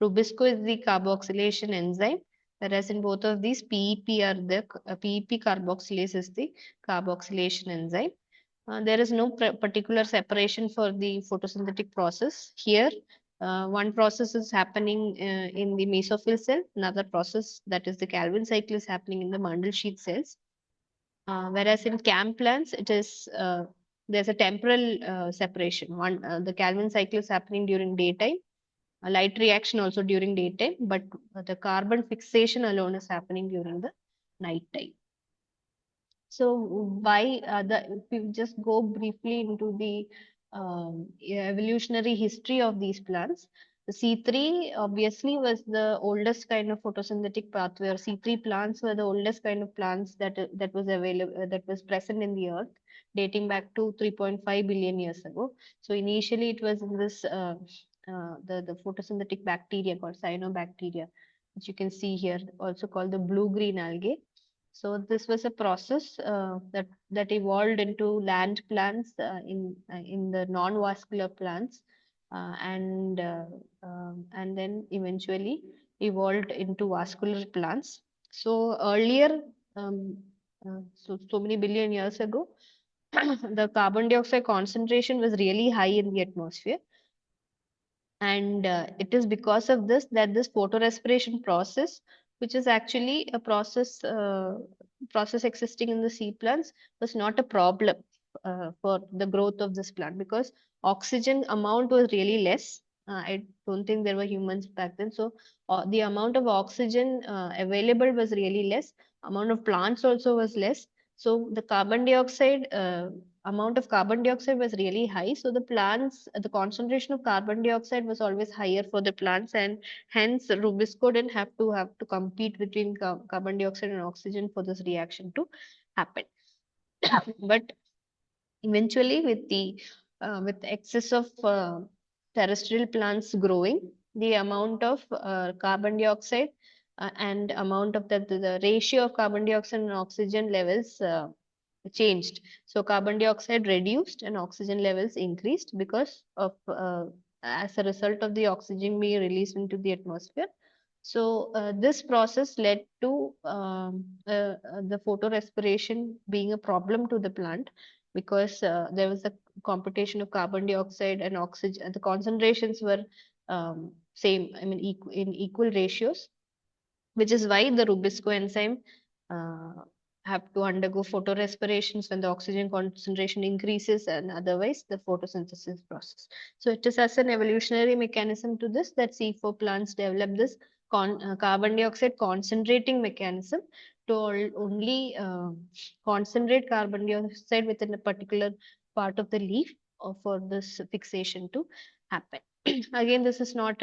Speaker 1: Rubisco is the carboxylation enzyme, whereas in both of these, PEP are the PEP carboxylase is the carboxylation enzyme. There is no particular separation for the photosynthetic process. Here, one process is happening in the mesophyll cell, another process, that is the Calvin cycle, is happening in the Mandel sheath cells. Whereas in CAM plants, it is there's a temporal separation. One, the Calvin cycle is happening during daytime, a light reaction also during daytime, but the carbon fixation alone is happening during the night time. So why if we just go briefly into the evolutionary history of these plants, the C3 obviously was the oldest kind of photosynthetic pathway, or C3 plants were the oldest kind of plants that was available, that was present in the earth, dating back to 3.5 billion years ago. So initially it was in this the photosynthetic bacteria called cyanobacteria, which you can see here, also called the blue-green algae. So this was a process that evolved into land plants in the non-vascular plants, and then eventually evolved into vascular plants. So earlier, um, so many billion years ago, the carbon dioxide concentration was really high in the atmosphere, and it is because of this that this photorespiration process, which is actually a process existing in the sea plants, was not a problem for the growth of this plant, because oxygen amount was really less. I don't think there were humans back then, so the amount of oxygen available was really less. Amount of plants also was less, so the carbon dioxide amount of carbon dioxide was really high. So the plants, the concentration of carbon dioxide was always higher for the plants, and hence Rubisco didn't have to compete between carbon dioxide and oxygen for this reaction to happen. But eventually, with excess of terrestrial plants growing, the amount of carbon dioxide and amount of the ratio of carbon dioxide and oxygen levels changed. So carbon dioxide reduced and oxygen levels increased because of as a result of the oxygen being released into the atmosphere. So this process led to the photorespiration being a problem to the plant, because there was a competition of carbon dioxide and oxygen. The concentrations were same, I mean, in equal ratios, which is why the Rubisco enzyme uh, have to undergo photorespirations when the oxygen concentration increases, and otherwise the photosynthesis process. So it is as an evolutionary mechanism to this that C4 plants develop this carbon dioxide concentrating mechanism only concentrate carbon dioxide within a particular part of the leaf or for this fixation to happen. Again, this is not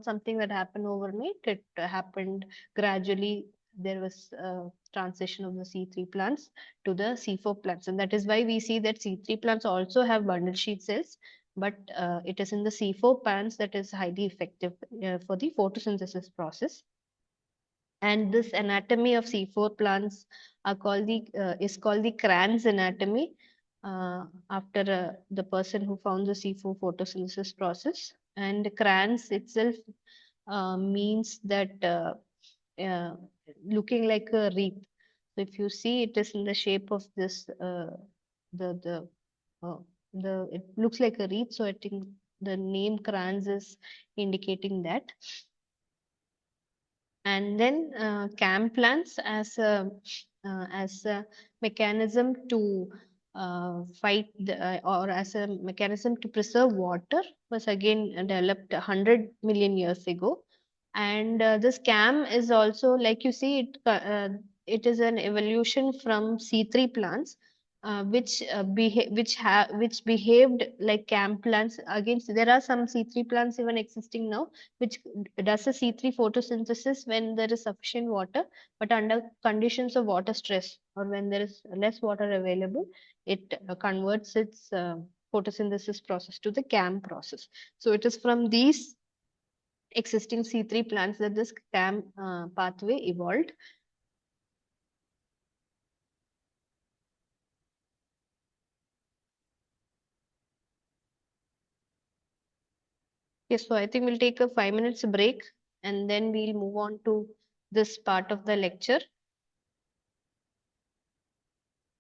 Speaker 1: something that happened overnight. It happened gradually. There was a transition of the C3 plants to the C4 plants, and that is why we see that C3 plants also have bundle sheet cells, but it is in the C4 plants that is highly effective for the photosynthesis process. And this anatomy of C4 plants is called the Kranz anatomy, after the person who found the C4 photosynthesis process. And Kranz itself means that looking like a wreath. So if you see, it is in the shape of this the uh, it looks like a wreath. So I think the name Kranz is indicating that. And then CAM plants as a mechanism to fight or as a mechanism to preserve water was again developed 100 million years ago. And this CAM is also, like you see, it is an evolution from C3 plants, which behaved like CAM plants. Again, there are some C3 plants even existing now, which does a C3 photosynthesis when there is sufficient water, but under conditions of water stress or when there is less water available, it converts its photosynthesis process to the CAM process. So it is from these existing C3 plants that this CAM pathway evolved. Yes, so I think we'll take a 5 minutes break and then we'll move on to this part of the lecture.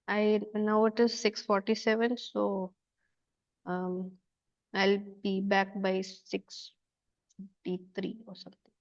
Speaker 1: Now it is 6:47, so um, I'll be back by 6:53 or something.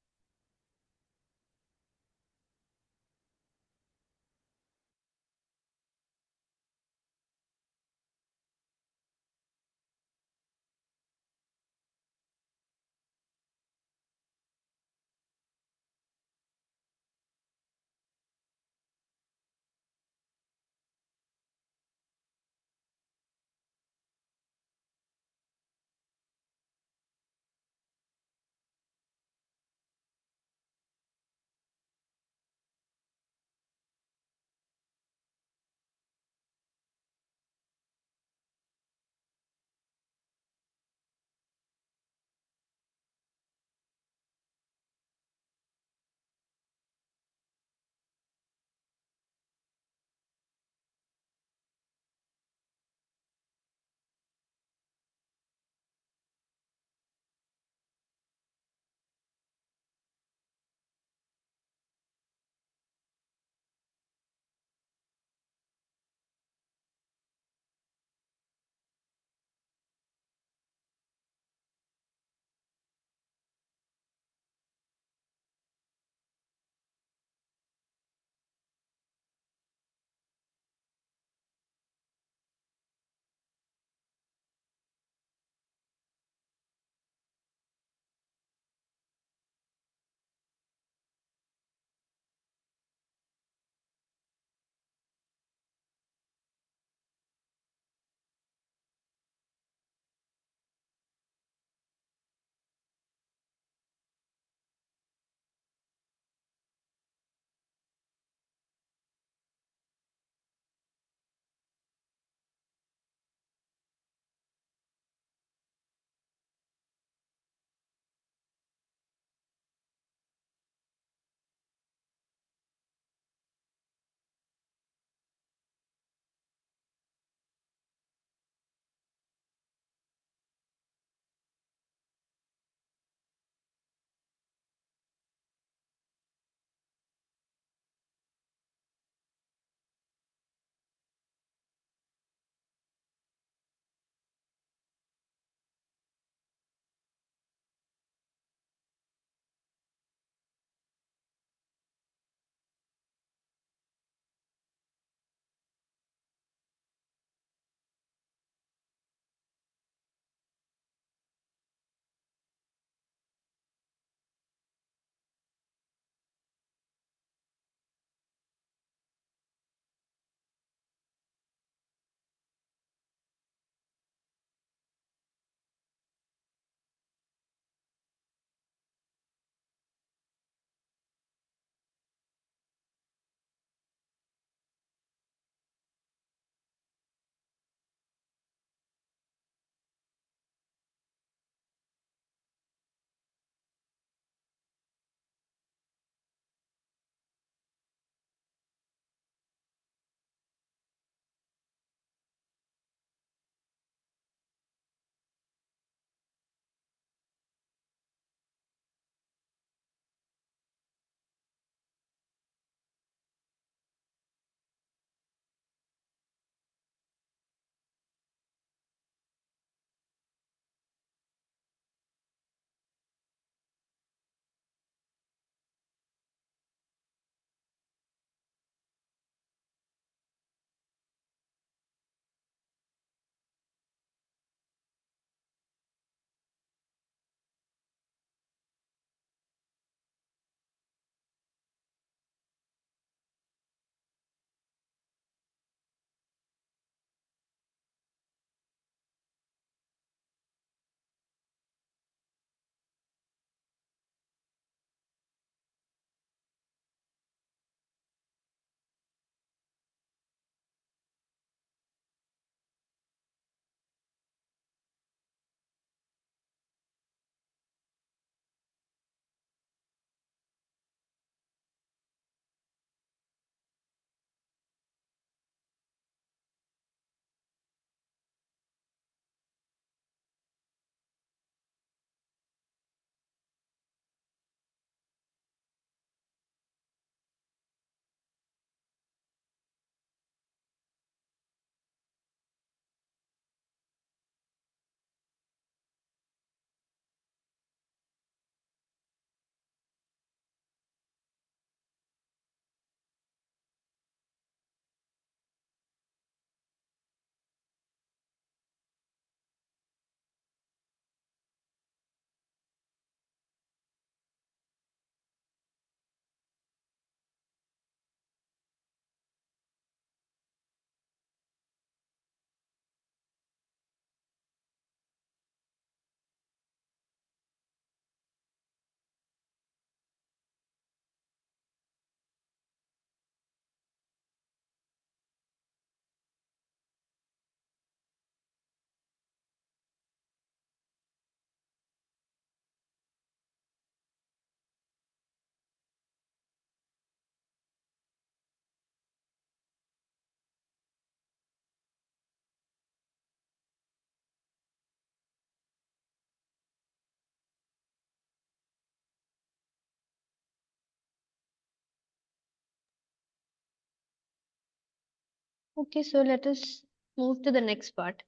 Speaker 1: Okay, so let us move to the next part.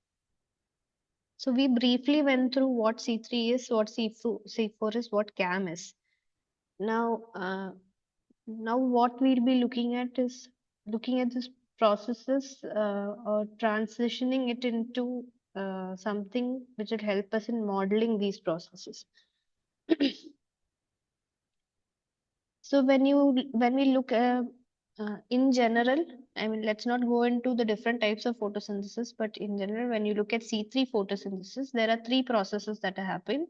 Speaker 1: So we briefly went through what C3 is, what C4 is, what CAM is. Now, now what we'll be looking at is looking at this processes or transitioning it into something which will help us in modeling these processes. So when we look in general, I mean, let's not go into the different types of photosynthesis, but in general, when you look at C3 photosynthesis, there are three processes that are happening.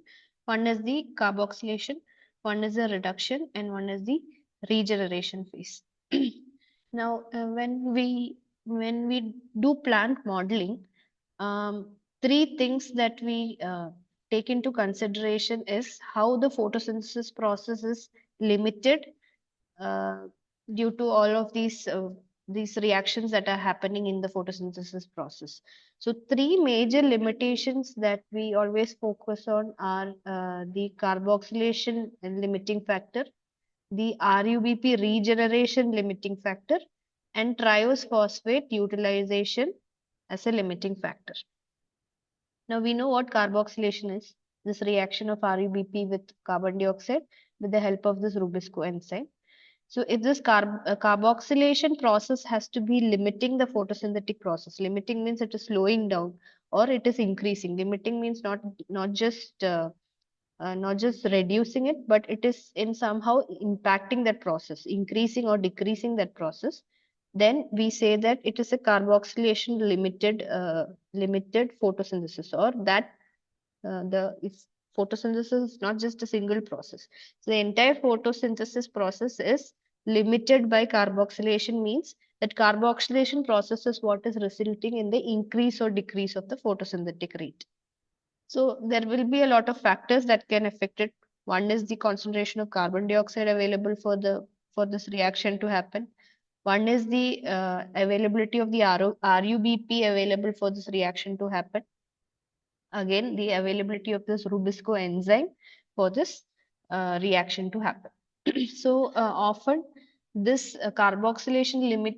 Speaker 1: One is the carboxylation, one is the reduction, and one is the regeneration phase. Now, when we do plant modeling, three things that we take into consideration is how the photosynthesis process is limited uh, due to all of these reactions that are happening in the photosynthesis process. So three major limitations that we always focus on are the carboxylation limiting factor, the RUBP regeneration limiting factor, and triose phosphate utilization as a limiting factor. Now we know what carboxylation is. This reaction of RUBP with carbon dioxide with the help of this Rubisco enzyme. So if this carboxylation process has to be limiting the photosynthetic process, limiting means it is slowing down or it is increasing. Limiting means not just reducing it, but it is in somehow impacting that process, increasing or decreasing that process. Then we say that it is a carboxylation limited photosynthesis, or that the if photosynthesis is not just a single process. So the entire photosynthesis process is limited by carboxylation, means that carboxylation process is what is resulting in the increase or decrease of the photosynthetic rate. So there will be a lot of factors that can affect it. One is the concentration of carbon dioxide available for this reaction to happen. One is the availability of the RUBP available for this reaction to happen. Again, the availability of this Rubisco enzyme for this reaction to happen. So often this carboxylation limit,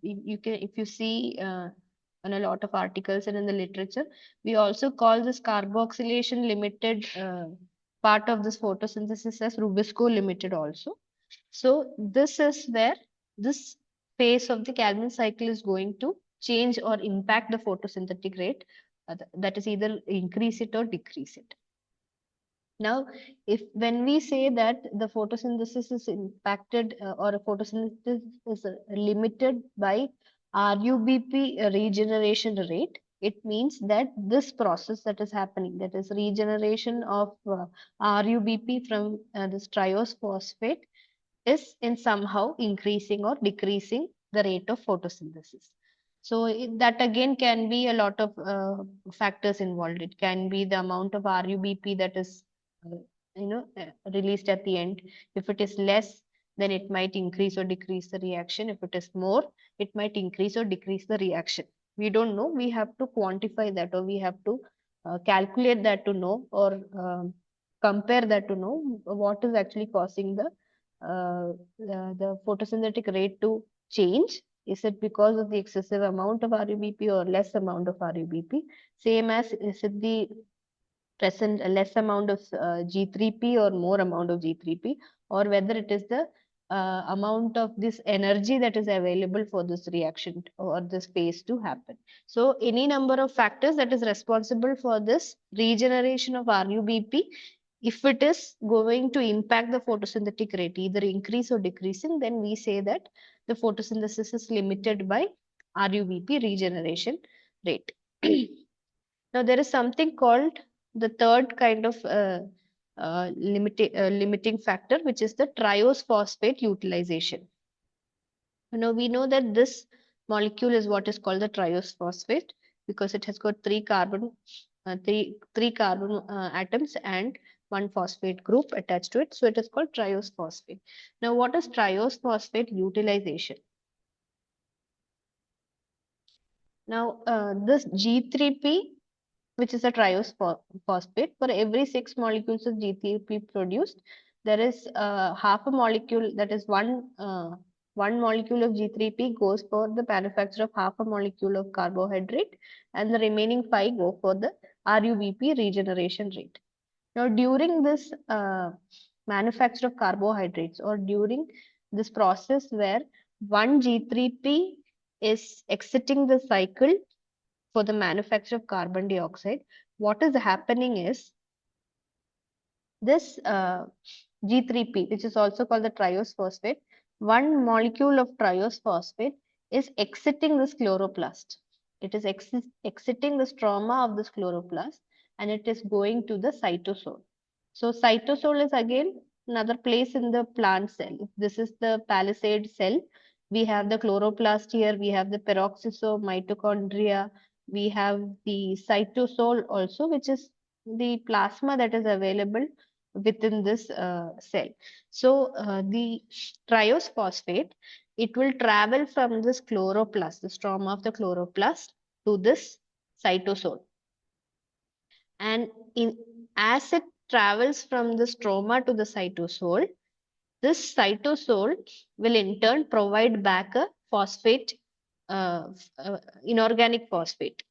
Speaker 1: you can, if you see in a lot of articles and in the literature, we also call this carboxylation limited part of this photosynthesis as Rubisco limited also. So this is where this phase of the Calvin cycle is going to change or impact the photosynthetic rate. That is either increase it or decrease it. Now, if when we say that the photosynthesis is impacted or a photosynthesis is limited by RUBP regeneration rate, it means that this process that is happening, that is regeneration of RUBP from this triose phosphate, is in somehow increasing or decreasing the rate of photosynthesis. So that again can be a lot of factors involved. It can be the amount of RUBP that is uh, released at the end. If it is less, then it might increase or decrease the reaction. If it is more, it might increase or decrease the reaction. We don't know. We have to quantify that, or we have to calculate that to know, or compare that to know what is actually causing the photosynthetic rate to change. Is it because of the excessive amount of RUBP or less amount of RUBP? Same as, is it the present less amount of G3P or more amount of G3P, or whether it is the amount of this energy that is available for this reaction or this phase to happen. So any number of factors that is responsible for this regeneration of RUBP, if it is going to impact the photosynthetic rate, either increase or decreasing, then we say that the photosynthesis is limited by RUBP regeneration rate. Now, there is something called the third kind of limiting factor, which is the triose phosphate utilization. We know that this molecule is what is called the triose phosphate because it has got three carbon atoms and one phosphate group attached to it. So it is called triose phosphate. Now, what is triose phosphate utilization? Now, this G3P, which is a triose phosphate, for every 6 molecules of G3P produced, there is half a molecule, that is one 1 molecule of G3P goes for the manufacture of half a molecule of carbohydrate, and the remaining 5 go for the RUBP regeneration rate. Now, during this manufacture of carbohydrates, or during this process where 1 G3P is exiting the cycle for the manufacture of carbon dioxide, what is happening is this G3P, which is also called the triose phosphate, one molecule of triose phosphate is exiting this chloroplast. It is exiting the stroma of this chloroplast, and it is going to the cytosol. So cytosol is again another place in the plant cell. If this is the palisade cell, we have the chloroplast here, we have the peroxisome, mitochondria, we have the cytosol also, which is the plasma that is available within this cell. So the triose phosphate, it will travel from this chloroplast, the stroma of the chloroplast, to this cytosol. And as it travels from the stroma to the cytosol, this cytosol will in turn provide back a phosphate, inorganic phosphate.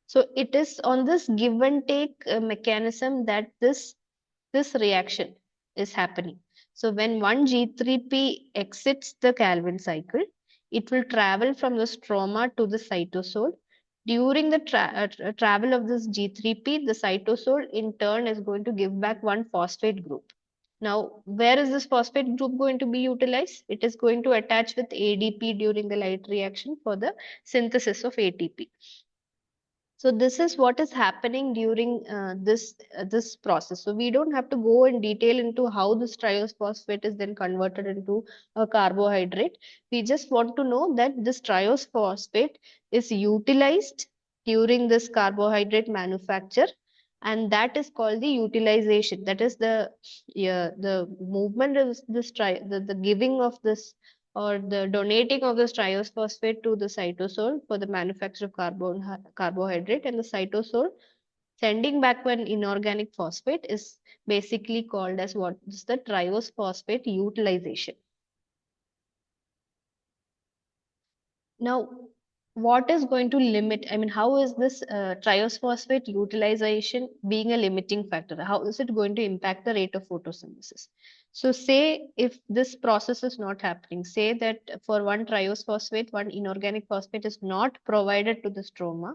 Speaker 1: So it is on this give and take mechanism that this reaction is happening. So when one G3P exits the Calvin cycle, it will travel from the stroma to the cytosol. During the travel of this G3P, the cytosol in turn is going to give back one phosphate group. Now, where is this phosphate group going to be utilized? It is going to attach with ADP during the light reaction for the synthesis of ATP. So this is what is happening during this process. So we don't have to go in detail into how this triose phosphate is then converted into a carbohydrate. We just want to know that this triose phosphate is utilized during this carbohydrate manufacture, and that is called the utilization. That is the movement of this the giving of this, or the donating of the triose phosphate to the cytosol for the manufacture of carbohydrate, and the cytosol sending back one inorganic phosphate is basically called as what is the triose phosphate utilization. Now, what is going to limit, I mean, how is this triose phosphate utilization being a limiting factor? How is it going to impact the rate of photosynthesis? So say if this process is not happening, say that for one triose phosphate, one inorganic phosphate is not provided to the stroma,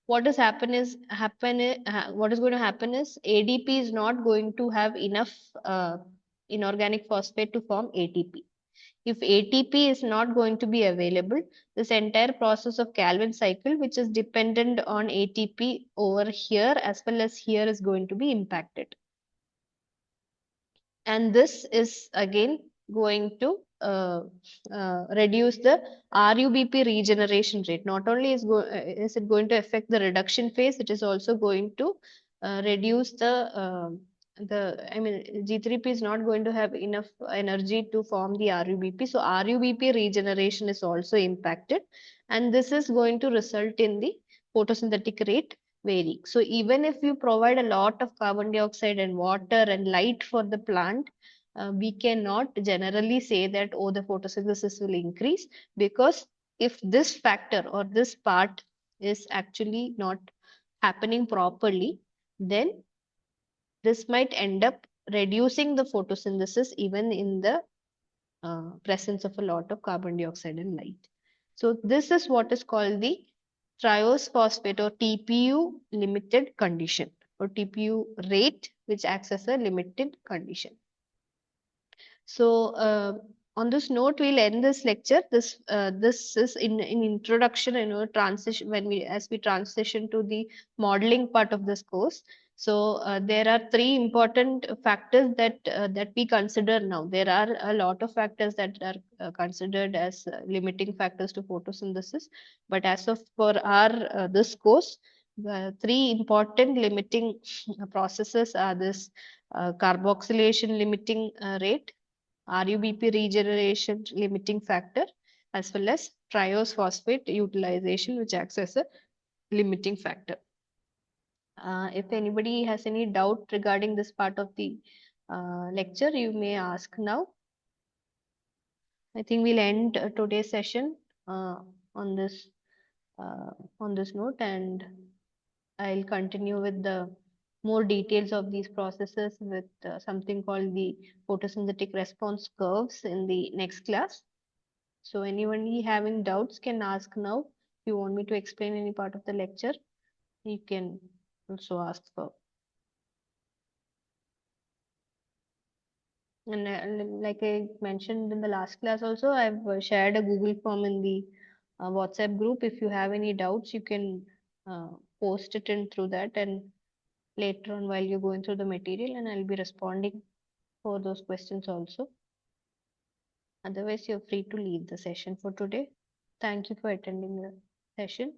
Speaker 1: what is what is going to happen is ADP is not going to have enough inorganic phosphate to form ATP. If ATP is not going to be available, this entire process of Calvin cycle, which is dependent on ATP over here as well as here, is going to be impacted. And this is again going to reduce the RUBP regeneration rate. Not only is it going to affect the reduction phase, it is also going to reduce I mean, G3P is not going to have enough energy to form the RUBP. So RUBP regeneration is also impacted, and this is going to result in the photosynthetic rate varying. So even if you provide a lot of carbon dioxide and water and light for the plant, we cannot generally say that, oh, the photosynthesis will increase, because if this factor or this part is actually not happening properly, then this might end up reducing the photosynthesis even in the presence of a lot of carbon dioxide and light. So this is what is called the triose phosphate or TPU limited condition, or TPU rate, which acts as a limited condition. So on this note, we'll end this lecture. This is in introduction, transition, as we transition to the modeling part of this course. So there are three important factors that we consider now. There are a lot of factors that are considered as limiting factors to photosynthesis, but as of for our this course, three important limiting processes are this carboxylation limiting rate, RUBP regeneration limiting factor, as well as triose phosphate utilization, which acts as a limiting factor. If anybody has any doubt regarding this part of the lecture, you may ask now. I think we'll end today's session uh, on this uh, on this note, and I'll continue with the more details of these processes with something called the photosynthetic response curves in the next class. So anyone having doubts can ask now. If you want me to explain any part of the lecture, you can also ask for. And like I mentioned in the last class also, I've shared a Google form in the WhatsApp group. If you have any doubts, you can uh, post it in through that, and later on while you're going through the material, and I'll be responding for those questions also. Otherwise, you're free to leave the session for today. Thank you for attending the session.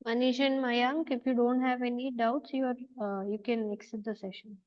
Speaker 1: Manish and Mayank, if you don't have any doubts, you can exit the session.